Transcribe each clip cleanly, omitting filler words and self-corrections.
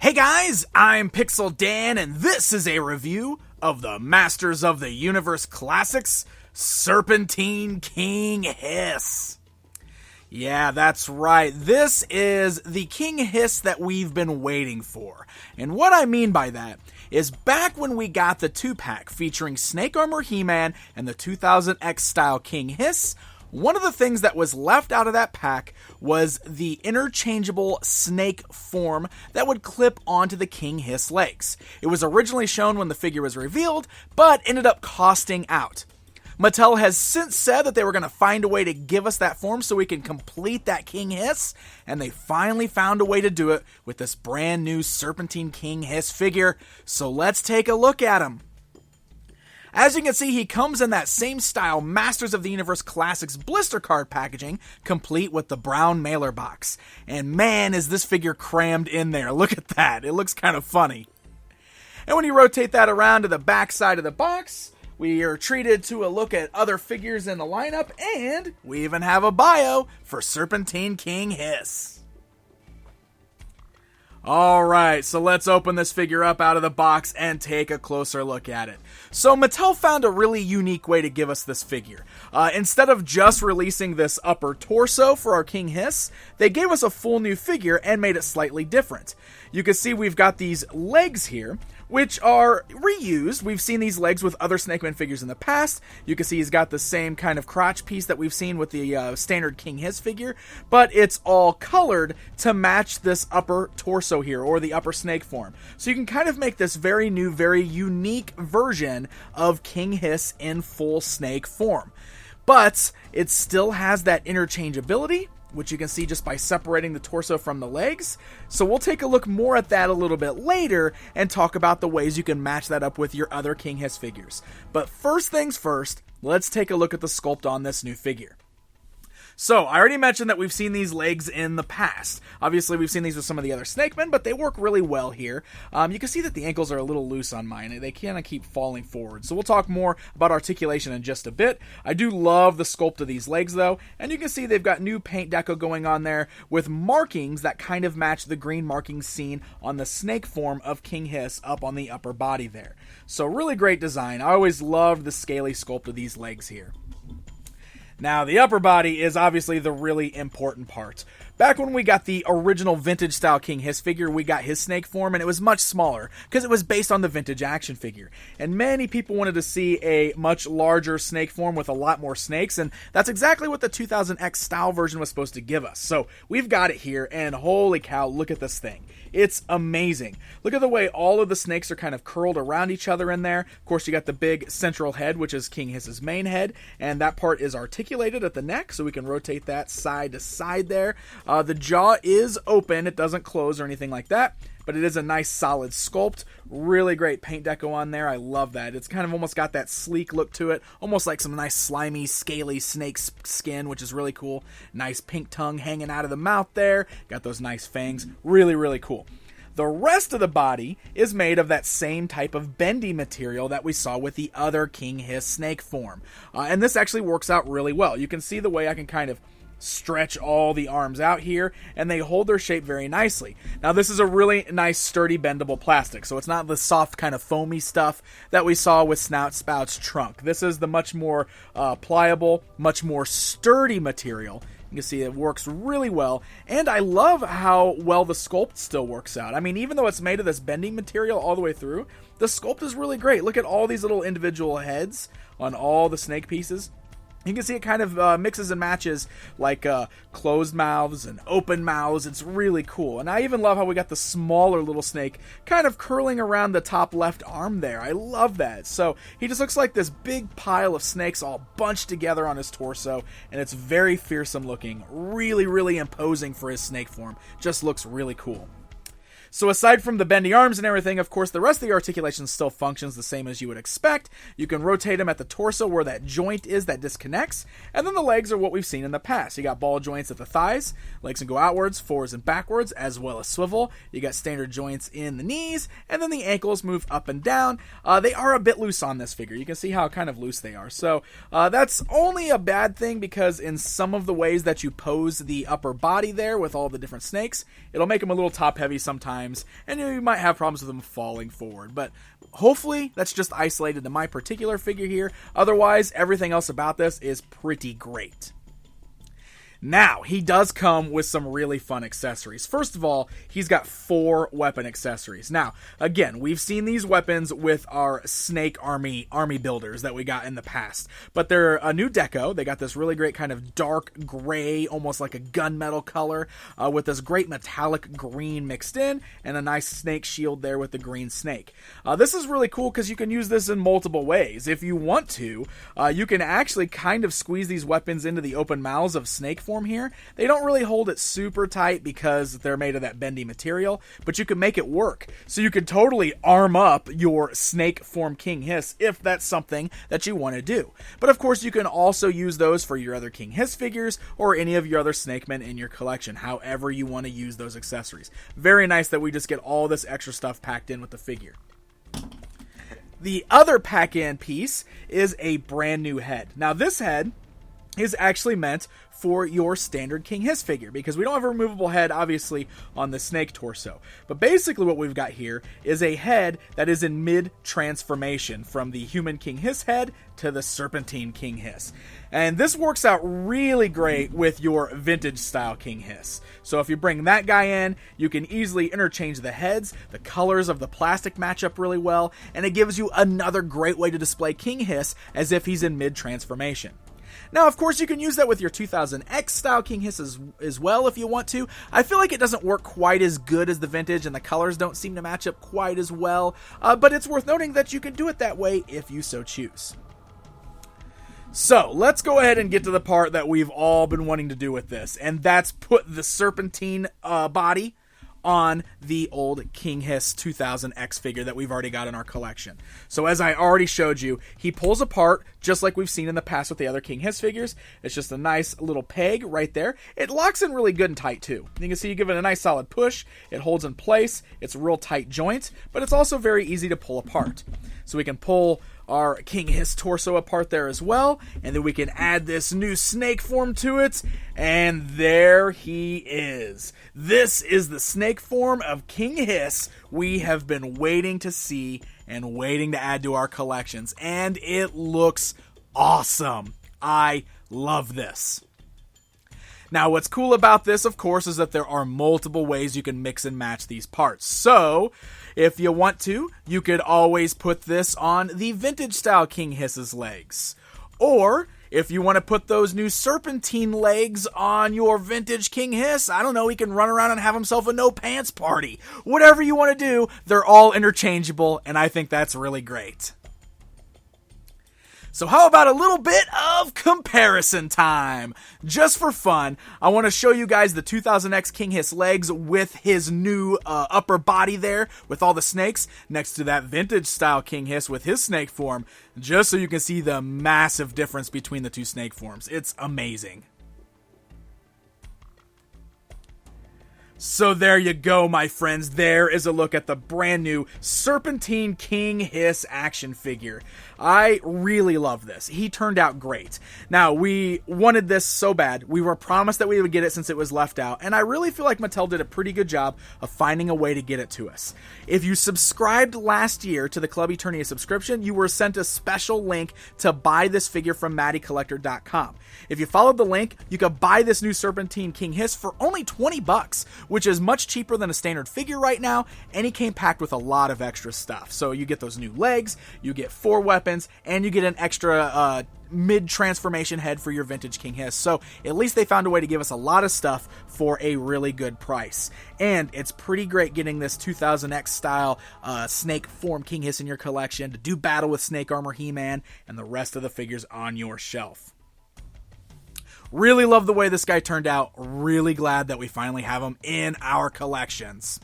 Hey guys, I'm Pixel Dan, and this is a review of the Masters of the Universe Classics, Serpentine King Hiss. Yeah, that's right. This is the King Hiss that we've been waiting for. And what I mean by that is back when we got the 2-pack featuring Snake Armor He-Man and the 2000X style King Hiss, one of the things that was left out of that pack was the interchangeable snake form that would clip onto the King Hiss legs. It was originally shown when the figure was revealed, but ended up costing out. Mattel has since said that they were going to find a way to give us that form so we can complete that King Hiss, and they finally found a way to do it with this brand new Serpentine King Hiss figure, so let's take a look at him. As you can see, he comes in that same style Masters of the Universe Classics blister card packaging, complete with the brown mailer box. And man, is this figure crammed in there. Look at that. It looks kind of funny. And when you rotate that around to the back side of the box, we are treated to a look at other figures in the lineup, and we even have a bio for Serpentine King Hiss. Alright, so let's open this figure up out of the box and take a closer look at it. So Mattel found a really unique way to give us this figure. Instead of just releasing this upper torso for our King Hiss, they gave us a full new figure and made it slightly different. You can see we've got these legs here, which are reused. We've seen these legs with other Snakeman figures in the past. You can see he's got the same kind of crotch piece that we've seen with the standard King Hiss figure, but it's all colored to match this upper torso here, or the upper snake form. So you can kind of make this very new, very unique version of King Hiss in full snake form. But it still has that interchangeability, which you can see just by separating the torso from the legs. So we'll take a look more at that a little bit later and talk about the ways you can match that up with your other King Hiss figures. But first things first, let's take a look at the sculpt on this new figure. So, I already mentioned that we've seen these legs in the past. Obviously, we've seen these with some of the other Snakemen, but they work really well here. You can see that the ankles are a little loose on mine. They kind of keep falling forward. So, we'll talk more about articulation in just a bit. I do love the sculpt of these legs, though. And you can see they've got new paint deco going on there with markings that kind of match the green markings seen on the snake form of King Hiss up on the upper body there. So, really great design. I always loved the scaly sculpt of these legs here. Now, the upper body is obviously the really important part. Back when we got the original vintage-style King Hiss figure, we got his snake form, and it was much smaller, because it was based on the vintage action figure. And many people wanted to see a much larger snake form with a lot more snakes, and that's exactly what the 2000X style version was supposed to give us. So, we've got it here, and holy cow, look at this thing. It's amazing. Look at the way all of the snakes are kind of curled around each other in there. Of course, you got the big central head, which is King Hiss's main head, and that part is articulated at the neck, so we can rotate that side to side there. The jaw is open. It doesn't close or anything like that, but it is a nice solid sculpt. Really great paint deco on there. I love that. It's kind of almost got that sleek look to it, almost like some nice slimy, scaly snake skin, which is really cool. Nice pink tongue hanging out of the mouth there. Got those nice fangs. Really, really cool. The rest of the body is made of that same type of bendy material that we saw with the other King Hiss snake form. And this actually works out really well. You can see the way I can kind of stretch all the arms out here, and they hold their shape very nicely. Now, this is a really nice, sturdy, bendable plastic, so it's not the soft kind of foamy stuff that we saw with Snout Spout's trunk. This is the much more pliable, much more sturdy material. You can see it works really well, and I love how well the sculpt still works out. I mean, even though it's made of this bending material all the way through, the sculpt is really great. Look at all these little individual heads on all the snake pieces. You can see it kind of mixes and matches like closed mouths and open mouths. It's really cool. And I even love how we got the smaller little snake kind of curling around the top left arm there. I love that. So he just looks like this big pile of snakes all bunched together on his torso. And it's very fearsome looking. Really, really imposing for his snake form. Just looks really cool. So aside from the bendy arms and everything, of course, the rest of the articulation still functions the same as you would expect. You can rotate them at the torso where that joint is that disconnects, and then the legs are what we've seen in the past. You got ball joints at the thighs, legs can go outwards, forwards, and backwards, as well as swivel. You got standard joints in the knees, and then the ankles move up and down. They are a bit loose on this figure. You can see how kind of loose they are. So that's only a bad thing because in some of the ways that you pose the upper body there with all the different snakes, it'll make them a little top heavy sometimes. times, and you might have problems with them falling forward. But hopefully that's just isolated to my particular figure here. Otherwise, everything else about this is pretty great. Now, he does come with some really fun accessories. First of all, he's got 4 weapon accessories. Now, again, we've seen these weapons with our Snake army builders that we got in the past. But they're a new deco. They got this really great kind of dark gray, almost like a gunmetal color, with this great metallic green mixed in, and a nice snake shield there with the green snake. This is really cool because you can use this in multiple ways. If you want to, you can actually kind of squeeze these weapons into the open mouths of snake form here. They don't really hold it super tight because they're made of that bendy material, but you can make it work. So you can totally arm up your snake form King Hiss if that's something that you want to do. But of course, you can also use those for your other King Hiss figures or any of your other snake men in your collection, however you want to use those accessories. Very nice that we just get all this extra stuff packed in with the figure. The other pack-in piece is a brand new head. Now this head is actually meant for your standard King Hiss figure, because we don't have a removable head, obviously, on the snake torso. But basically what we've got here is a head that is in mid-transformation from the human King Hiss head to the Serpentine King Hiss. And this works out really great with your vintage-style King Hiss. So if you bring that guy in, you can easily interchange the heads, the colors of the plastic match up really well, and it gives you another great way to display King Hiss as if he's in mid-transformation. Now, of course, you can use that with your 2000X style King Hiss as well if you want to. I feel like it doesn't work quite as good as the vintage, and the colors don't seem to match up quite as well, but it's worth noting that you can do it that way if you so choose. So, let's go ahead and get to the part that we've all been wanting to do with this, and that's put the Serpentine body on the old King Hiss 2000X figure that we've already got in our collection. So as I already showed you, he pulls apart just like we've seen in the past with the other King Hiss figures. It's just a nice little peg right there. It locks in really good and tight too. You can see you give it a nice solid push. It holds in place. It's a real tight joint, but it's also very easy to pull apart. So we can pull our King Hiss torso apart there as well, and then we can add this new snake form to it, and there he is. This is the snake form of King Hiss we have been waiting to see and waiting to add to our collections, and it looks awesome. I love this. Now, what's cool about this, of course, is that there are multiple ways you can mix and match these parts. So, if you want to, you could always put this on the vintage-style King Hiss's legs. Or, if you want to put those new Serpentine legs on your vintage King Hiss, I don't know, he can run around and have himself a no-pants party. Whatever you want to do, they're all interchangeable, and I think that's really great. So how about a little bit of comparison time? Just for fun, I want to show you guys the 2000X King Hiss legs with his new upper body there with all the snakes next to that vintage style King Hiss with his snake form, just so you can see the massive difference between the two snake forms. It's amazing. So there you go, my friends. There is a look at the brand new Serpentine King Hiss action figure. I really love this. He turned out great. Now, we wanted this so bad. We were promised that we would get it since it was left out, and I really feel like Mattel did a pretty good job of finding a way to get it to us. If you subscribed last year to the Club Eternia subscription, you were sent a special link to buy this figure from MattyCollector.com. If you followed the link, you could buy this new Serpentine King Hiss for only $20, which is much cheaper than a standard figure right now, and he came packed with a lot of extra stuff. So you get those new legs, you get 4 weapons, and you get an extra mid-transformation head for your vintage King Hiss. So at least they found a way to give us a lot of stuff for a really good price. And it's pretty great getting this 2000X style snake form King Hiss in your collection to do battle with Snake Armor He-Man and the rest of the figures on your shelf. Really love the way this guy turned out. Really glad that we finally have him in our collections.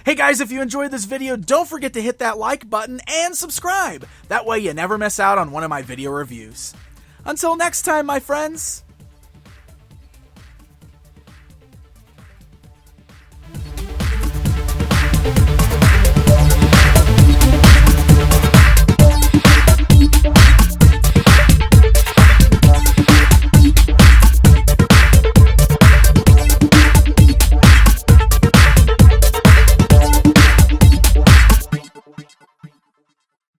Hey guys, if you enjoyed this video, don't forget to hit that like button and subscribe. That way you never miss out on one of my video reviews. Until next time, my friends.